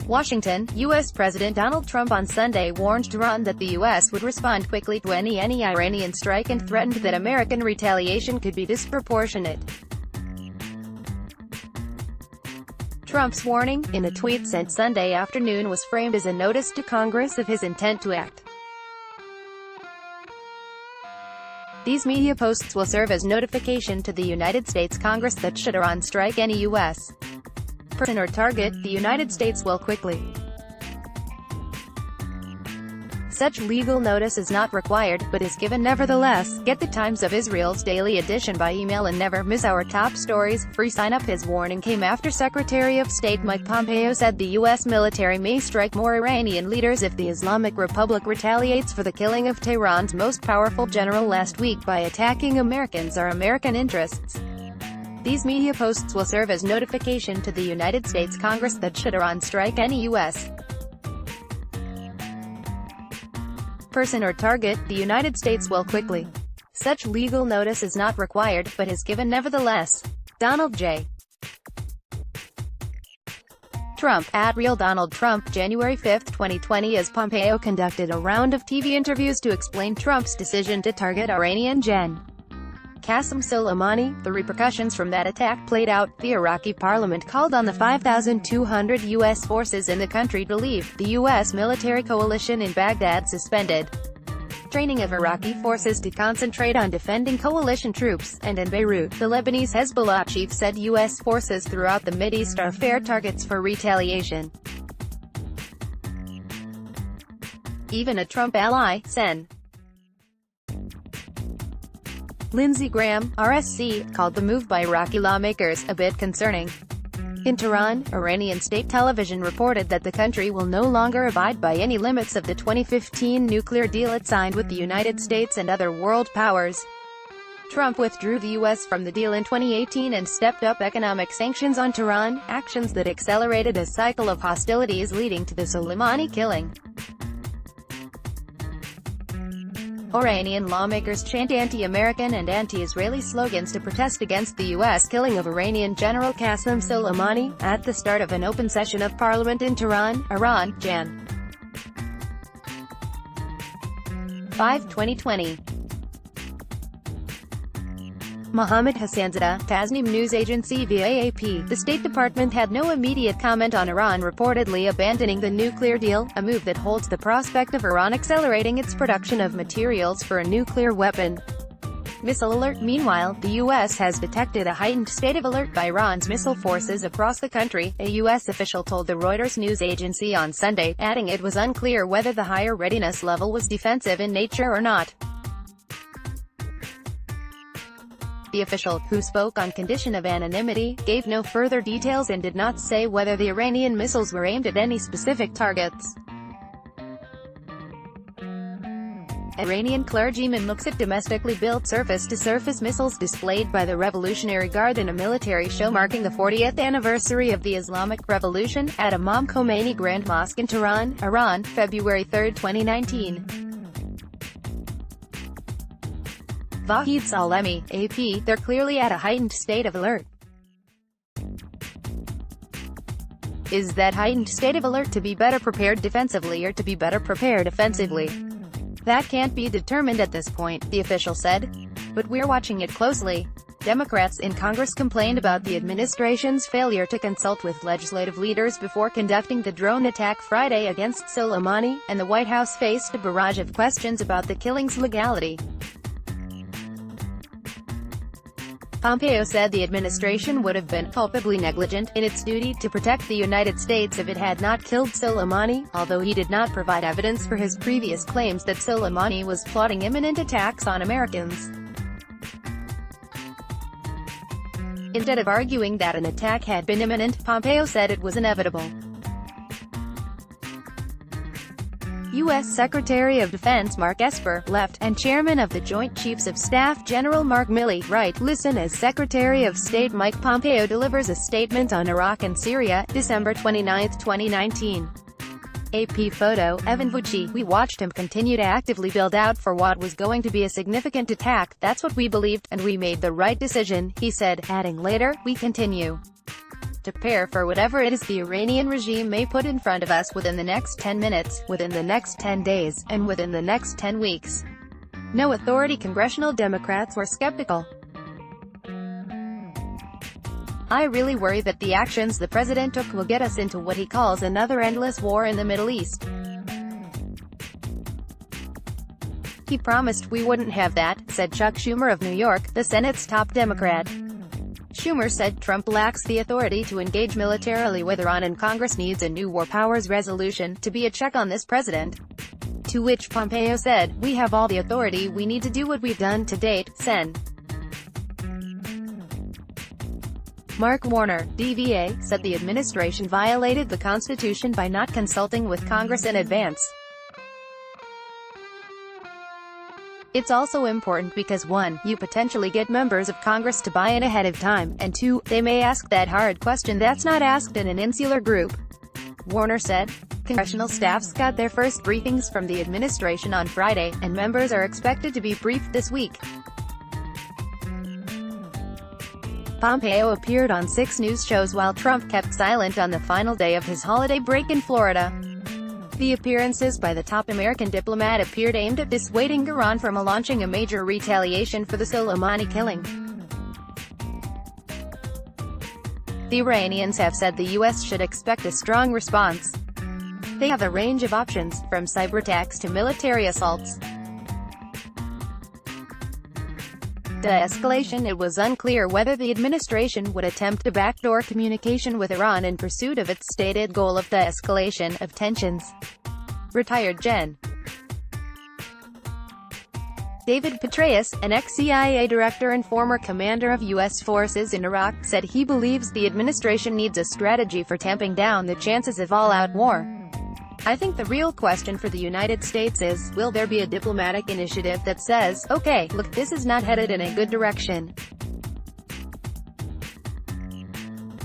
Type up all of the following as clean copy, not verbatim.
Washington, U.S. President Donald Trump on Sunday warned Tehran that the U.S. would respond quickly to any Iranian strike and threatened that American retaliation could be disproportionate. Trump's warning, in a tweet sent Sunday afternoon, was framed as a notice to Congress of his intent to act. These media posts will serve as notification to the United States Congress that should Iran strike any U.S. person or target, the United States will quickly. Such legal notice is not required, but is given nevertheless. Get the Times of Israel's daily edition by email and never miss our top stories. Free sign up. His warning came after Secretary of State Mike Pompeo said the U.S. military may strike more Iranian leaders if the Islamic Republic retaliates for the killing of Tehran's most powerful general last week by attacking Americans or American interests. These media posts will serve as notification to the United States Congress that should Iran strike any U.S. person or target, the United States will quickly. Such legal notice is not required, but is given nevertheless. Donald J. Trump, at Real Donald Trump, January 5, 2020. As Pompeo conducted a round of TV interviews to explain Trump's decision to target Iranian Gen. Qasem Soleimani, the repercussions from that attack played out. The Iraqi parliament called on the 5,200 U.S. forces in the country to leave. The U.S. military coalition in Baghdad suspended training of Iraqi forces to concentrate on defending coalition troops. And in Beirut, the Lebanese Hezbollah chief said U.S. forces throughout the Mideast are fair targets for retaliation. Even a Trump ally, Sen. Lindsey Graham, RSC, called the move by Iraqi lawmakers a bit concerning. In Tehran, Iranian state television reported that the country will no longer abide by any limits of the 2015 nuclear deal it signed with the United States and other world powers. Trump withdrew the U.S. from the deal in 2018 and stepped up economic sanctions on Tehran, actions that accelerated a cycle of hostilities leading to the Soleimani killing. Iranian lawmakers chant anti-American and anti-Israeli slogans to protest against the U.S. killing of Iranian General Qasem Soleimani, at the start of an open session of parliament in Tehran, Iran, Jan. 5, 2020. Mohammed Hassanzadeh, Tasnim news agency via AAP. The State Department had no immediate comment on Iran reportedly abandoning the nuclear deal, a move that holds the prospect of Iran accelerating its production of materials for a nuclear weapon. Missile alert. Meanwhile, the U.S. has detected a heightened state of alert by Iran's missile forces across the country, a U.S. official told the Reuters news agency on Sunday, adding it was unclear whether the higher readiness level was defensive in nature or not. The official, who spoke on condition of anonymity, gave no further details and did not say whether the Iranian missiles were aimed at any specific targets. Iranian clergyman looks at domestically built surface-to-surface missiles displayed by the Revolutionary Guard in a military show marking the 40th anniversary of the Islamic Revolution, at Imam Khomeini Grand Mosque in Tehran, Iran, February 3, 2019. Vahid Salemi, AP, they're clearly at a heightened state of alert. Is that heightened state of alert to be better prepared defensively or to be better prepared offensively? That can't be determined at this point, the official said. But we're watching it closely. Democrats in Congress complained about the administration's failure to consult with legislative leaders before conducting the drone attack Friday against Soleimani, and the White House faced a barrage of questions about the killing's legality. Pompeo said the administration would have been culpably negligent in its duty to protect the United States if it had not killed Soleimani, although he did not provide evidence for his previous claims that Soleimani was plotting imminent attacks on Americans. Instead of arguing that an attack had been imminent, Pompeo said it was inevitable. U.S. Secretary of Defense Mark Esper, left, and Chairman of the Joint Chiefs of Staff General Mark Milley, right, listen as Secretary of State Mike Pompeo delivers a statement on Iraq and Syria, December 29, 2019. AP photo, Evan Vucci. We watched him continue to actively build out for what was going to be a significant attack. That's what we believed, and we made the right decision, he said, adding later, we continue to prepare for whatever it is the Iranian regime may put in front of us within the next 10 minutes, within the next 10 days, and within the next 10 weeks. No authority. Congressional Democrats were skeptical. I really worry that the actions the president took will get us into what he calls another endless war in the Middle East. He promised we wouldn't have that, said Chuck Schumer of New York, the Senate's top Democrat. Schumer said Trump lacks the authority to engage militarily with Iran and Congress needs a new war powers resolution to be a check on this president. To which Pompeo said, "We have all the authority we need to do what we've done to date." Sen. Mark Warner, DVA, said the administration violated the Constitution by not consulting with Congress in advance. It's also important because 1. You potentially get members of Congress to buy in ahead of time, and 2. They may ask that hard question that's not asked in an insular group. Warner said. Congressional staffs got their first briefings from the administration on Friday, and members are expected to be briefed this week. Pompeo appeared on 6 news shows while Trump kept silent on the final day of his holiday break in Florida. The appearances by the top American diplomat appeared aimed at dissuading Iran from launching a major retaliation for the Soleimani killing. The Iranians have said the U.S. should expect a strong response. They have a range of options, from cyber attacks to military assaults. De-escalation. It was unclear whether the administration would attempt a backdoor communication with Iran in pursuit of its stated goal of de-escalation of tensions. Retired Gen. David Petraeus, an ex-CIA director and former commander of U.S. forces in Iraq, said he believes the administration needs a strategy for tamping down the chances of all-out war. I think the real question for the United States is, will there be a diplomatic initiative that says, okay, look, this is not headed in a good direction.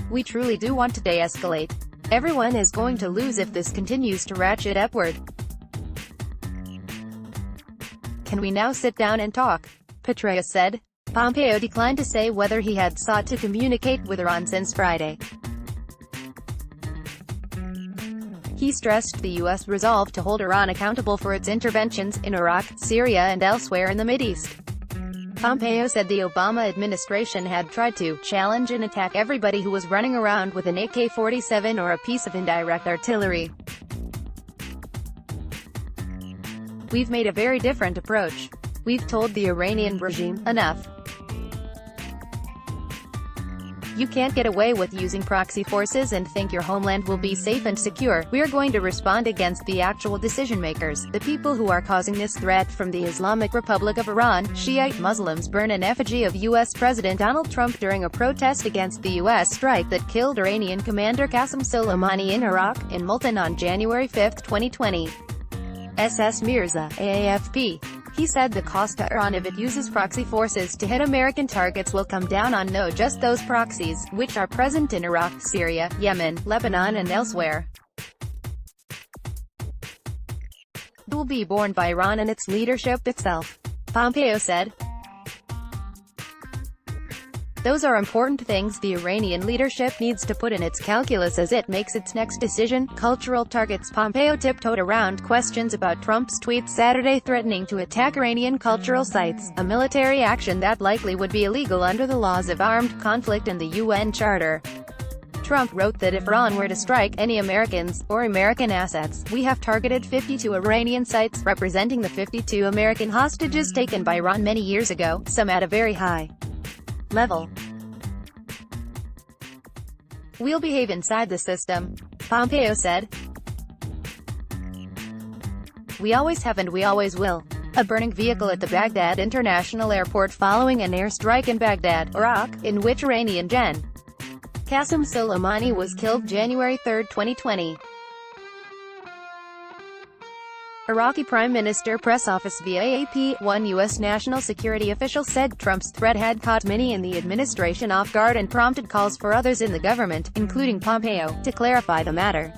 We truly do want to de-escalate. Everyone is going to lose if this continues to ratchet upward. Can we now sit down and talk? Petraeus said. Pompeo declined to say whether he had sought to communicate with Iran since Friday. He stressed the U.S. resolve to hold Iran accountable for its interventions in Iraq, Syria and elsewhere in the Mideast. Pompeo said the Obama administration had tried to challenge and attack everybody who was running around with an AK-47 or a piece of indirect artillery. We've made a very different approach. We've told the Iranian regime, enough. You can't get away with using proxy forces and think your homeland will be safe and secure. We are going to respond against the actual decision-makers, the people who are causing this threat. From the Islamic Republic of Iran, Shiite Muslims burn an effigy of U.S. President Donald Trump during a protest against the U.S. strike that killed Iranian commander Qasem Soleimani in Iraq, in Multan on January 5, 2020. SS Mirza, AAFP. He said the cost to Iran if it uses proxy forces to hit American targets will come down on just those proxies, which are present in Iraq, Syria, Yemen, Lebanon and elsewhere. It will be borne by Iran and its leadership itself, Pompeo said. Those are important things the Iranian leadership needs to put in its calculus as it makes its next decision. Cultural targets. Pompeo tiptoed around questions about Trump's tweet Saturday threatening to attack Iranian cultural sites, a military action that likely would be illegal under the laws of armed conflict and the UN Charter. Trump wrote that if Iran were to strike any Americans, or American assets, we have targeted 52 Iranian sites, representing the 52 American hostages taken by Iran many years ago, some at a very high level. We'll behave inside the system, Pompeo said. We always have and we always will. A burning vehicle at the Baghdad International Airport following an airstrike in Baghdad, Iraq, in which Iranian Gen. Qasem Soleimani was killed January 3, 2020. Iraqi Prime Minister press office via AAP. One U.S. national security official said Trump's threat had caught many in the administration off guard and prompted calls for others in the government, including Pompeo, to clarify the matter.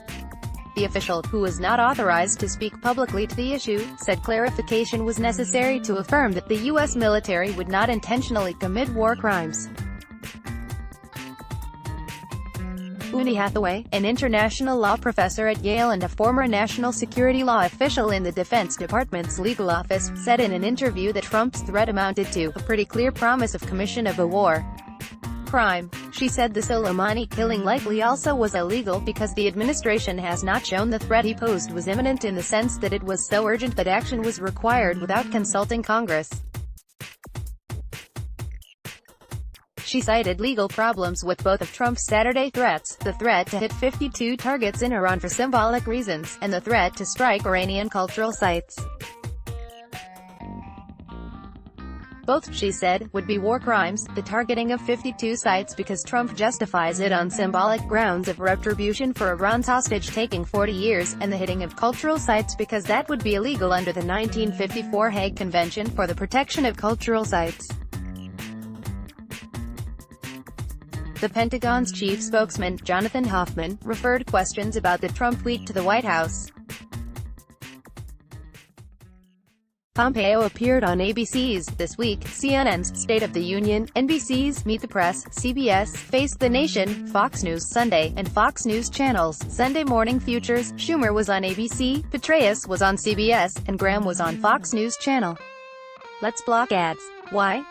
The official, who was not authorized to speak publicly to the issue, said clarification was necessary to affirm that the U.S. military would not intentionally commit war crimes. Uni Hathaway, an international law professor at Yale and a former national security law official in the Defense Department's legal office, said in an interview that Trump's threat amounted to a pretty clear promise of commission of a war crime. She said the Soleimani killing likely also was illegal because the administration has not shown the threat he posed was imminent, in the sense that it was so urgent that action was required without consulting Congress. She cited legal problems with both of Trump's Saturday threats, the threat to hit 52 targets in Iran for symbolic reasons, and the threat to strike Iranian cultural sites. Both, she said, would be war crimes, the targeting of 52 sites because Trump justifies it on symbolic grounds of retribution for Iran's hostage-taking 40 years, and the hitting of cultural sites because that would be illegal under the 1954 Hague Convention for the Protection of Cultural Sites. The Pentagon's chief spokesman, Jonathan Hoffman, referred questions about the Trump tweet to the White House. Pompeo appeared on ABC's This Week, CNN's State of the Union, NBC's Meet the Press, CBS, Face the Nation, Fox News Sunday, and Fox News Channel's Sunday Morning Futures. Schumer was on ABC, Petraeus was on CBS, and Graham was on Fox News Channel. Let's block ads. Why?